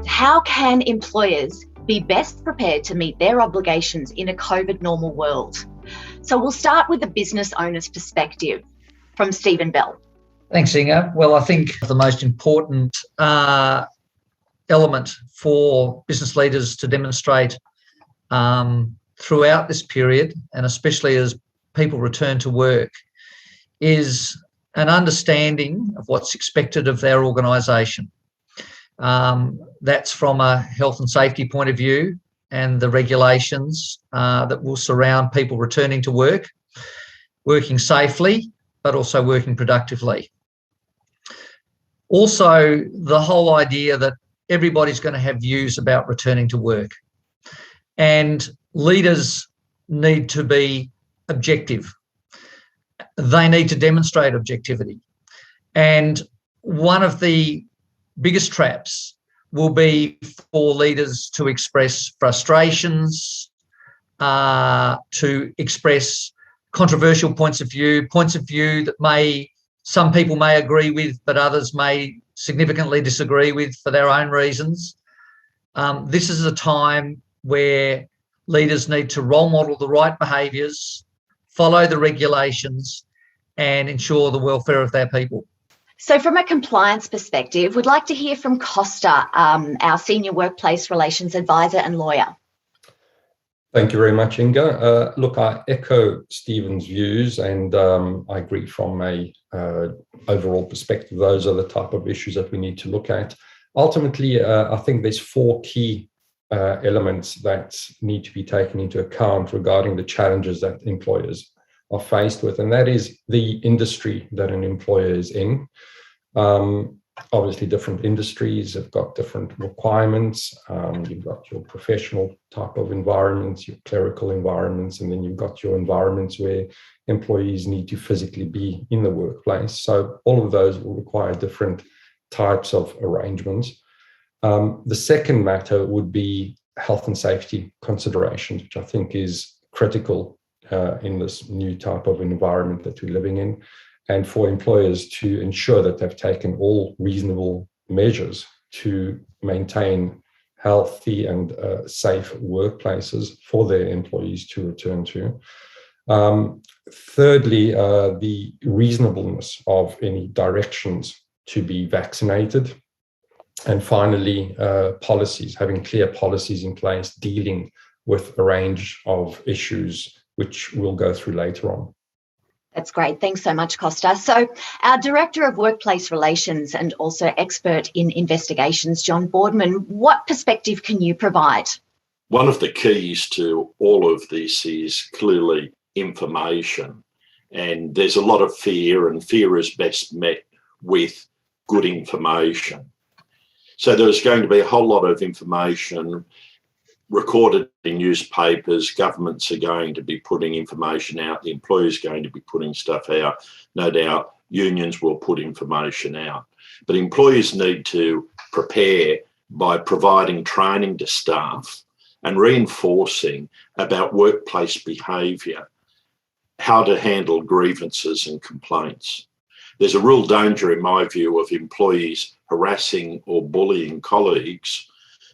How can employers be best prepared to meet their obligations in a COVID normal world? So we'll start with the business owner's perspective from Stephen Bell. Thanks, Inga. Well, I think the most important element for business leaders to demonstrate throughout this period, and especially as people return to work, is an understanding of what's expected of their organisation. That's from a health and safety point of view and the regulations that will surround people returning to work, working safely, but also working productively. Also, the whole idea that everybody's going to have views about returning to work, and leaders need to be objective. They need to demonstrate objectivity. And one of the biggest traps will be for leaders to express frustrations, to express controversial points of view that some people may agree with, but others may significantly disagree with for their own reasons. This is a time where leaders need to role model the right behaviours, follow the regulations, and ensure the welfare of their people. So from a compliance perspective, we'd like to hear from Costa, our Senior Workplace Relations Advisor and lawyer. Thank you very much, Inga. Look, I echo Stephen's views, and I agree from a overall perspective. Those are the type of issues that we need to look at. Ultimately, I think there's four key elements that need to be taken into account regarding the challenges that employers are faced with, and that is the industry that an employer is in. Obviously, different industries have got different requirements. You've got your professional type of environments, your clerical environments, and then you've got your environments where employees need to physically be in the workplace. So all of those will require different types of arrangements. The second matter would be health and safety considerations, which I think is critical in this new type of environment that we're living in, and for employers to ensure that they've taken all reasonable measures to maintain healthy and safe workplaces for their employees to return to. Thirdly, the reasonableness of any directions to be vaccinated. And finally, policies, having clear policies in place dealing with a range of issues, which we'll go through later on. That's great. Thanks so much, Costa. So our Director of Workplace Relations and also expert in investigations, John Boardman, what perspective can you provide? One of the keys to all of this is clearly information. And there's a lot of fear, and fear is best met with good information. So there's going to be a whole lot of information recorded in newspapers. Governments are going to be putting information out. The employers are going to be putting stuff out. No doubt unions will put information out. But employers need to prepare by providing training to staff and reinforcing about workplace behaviour, how to handle grievances and complaints. There's a real danger, in my view, of employees harassing or bullying colleagues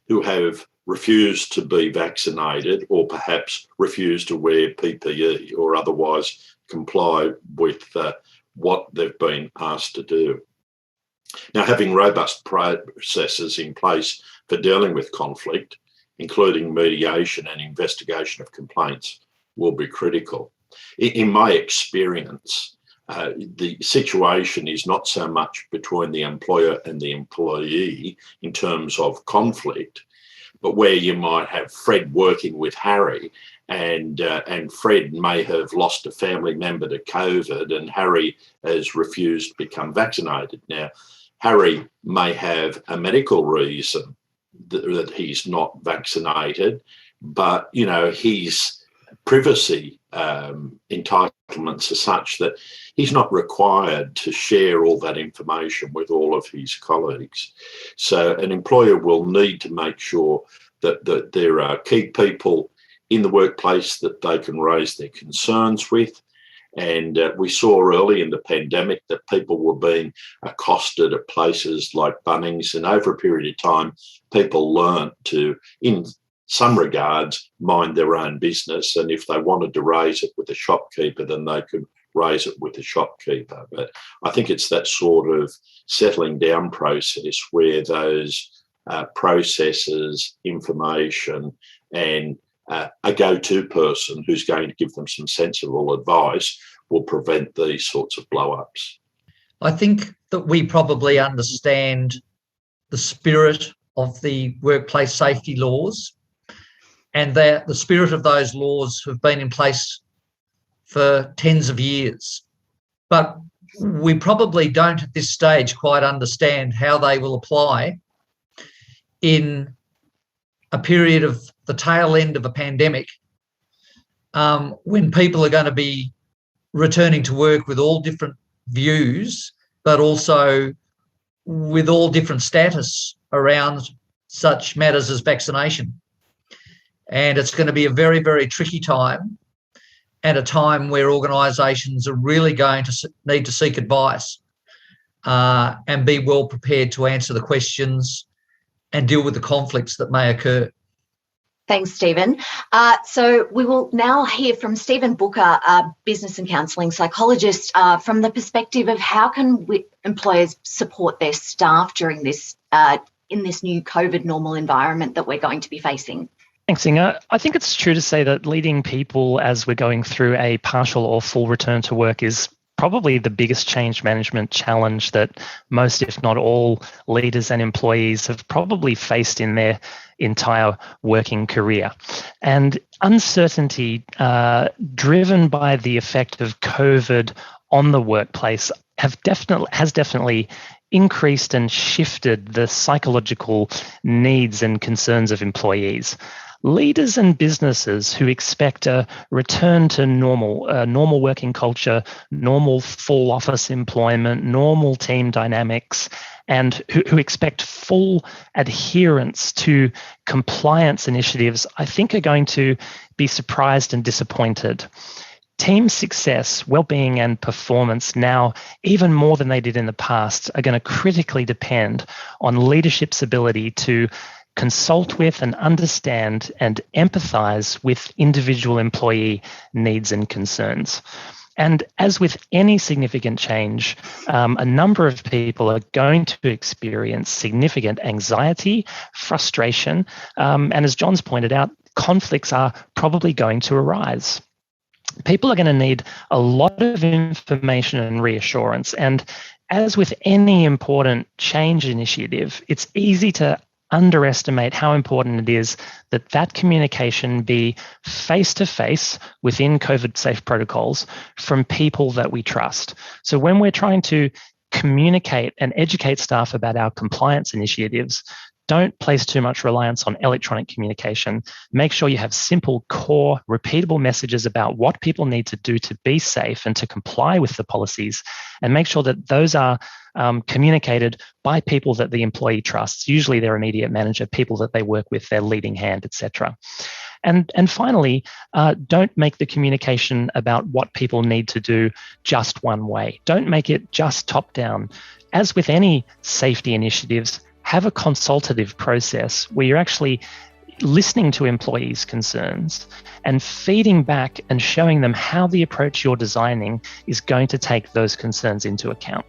who have refused to be vaccinated, or perhaps refused to wear PPE or otherwise comply with what they've been asked to do. Now, having robust processes in place for dealing with conflict, including mediation and investigation of complaints, will be critical. In my experience, the situation is not so much between the employer and the employee in terms of conflict, but where you might have Fred working with Harry, and Fred may have lost a family member to COVID, and Harry has refused to become vaccinated. Now, Harry may have a medical reason that he's not vaccinated, but his privacy entitlements are such that he's not required to share all that information with all of his colleagues. So an employer will need to make sure that there are key people in the workplace that they can raise their concerns with, And we saw early in the pandemic that people were being accosted at places like Bunnings, and over a period of time, people learnt to, in some regards, mind their own business. And if they wanted to raise it with the shopkeeper, then they could raise it with the shopkeeper. But I think it's that sort of settling down process where those processes, information, and a go-to person who's going to give them some sensible advice will prevent these sorts of blow-ups. I think that we probably understand the spirit of the workplace safety laws, and that the spirit of those laws have been in place for tens of years. But we probably don't at this stage quite understand how they will apply in a period of the tail end of a pandemic, when people are going to be returning to work with all different views, but also with all different status around such matters as vaccination. And it's going to be a very, very tricky time, and a time where organisations are really going to need to seek advice and be well prepared to answer the questions and deal with the conflicts that may occur. Thanks, Stephen. So we will now hear from Stephen Booker, a business and counselling psychologist, from the perspective of how can employers support their staff during this in this new COVID normal environment that we're going to be facing. Thanks, Inga. I think it's true to say that leading people as we're going through a partial or full return to work is probably the biggest change management challenge that most, if not all, leaders and employees have probably faced in their entire working career. And uncertainty driven by the effect of COVID on the workplace has definitely increased and shifted the psychological needs and concerns of employees. Leaders and businesses who expect a return to normal working culture, normal full office employment, normal team dynamics, and who expect full adherence to compliance initiatives, I think are going to be surprised and disappointed. Team success, well-being and performance now, even more than they did in the past, are going to critically depend on leadership's ability to consult with and understand and empathize with individual employee needs and concerns. And as with any significant change, a number of people are going to experience significant anxiety, frustration, and as John's pointed out, conflicts are probably going to arise. People are going to need a lot of information and reassurance. And as with any important change initiative, it's easy to underestimate how important it is that that communication be face-to-face within COVID-safe protocols from people that we trust. So when we're trying to communicate and educate staff about our compliance initiatives, don't place too much reliance on electronic communication. Make sure you have simple, core, repeatable messages about what people need to do to be safe and to comply with the policies, and make sure that those are communicated by people that the employee trusts, usually their immediate manager, people that they work with, their leading hand, etc. And finally, don't make the communication about what people need to do just one way. Don't make it just top down. As with any safety initiatives, have a consultative process where you're actually listening to employees' concerns and feeding back and showing them how the approach you're designing is going to take those concerns into account.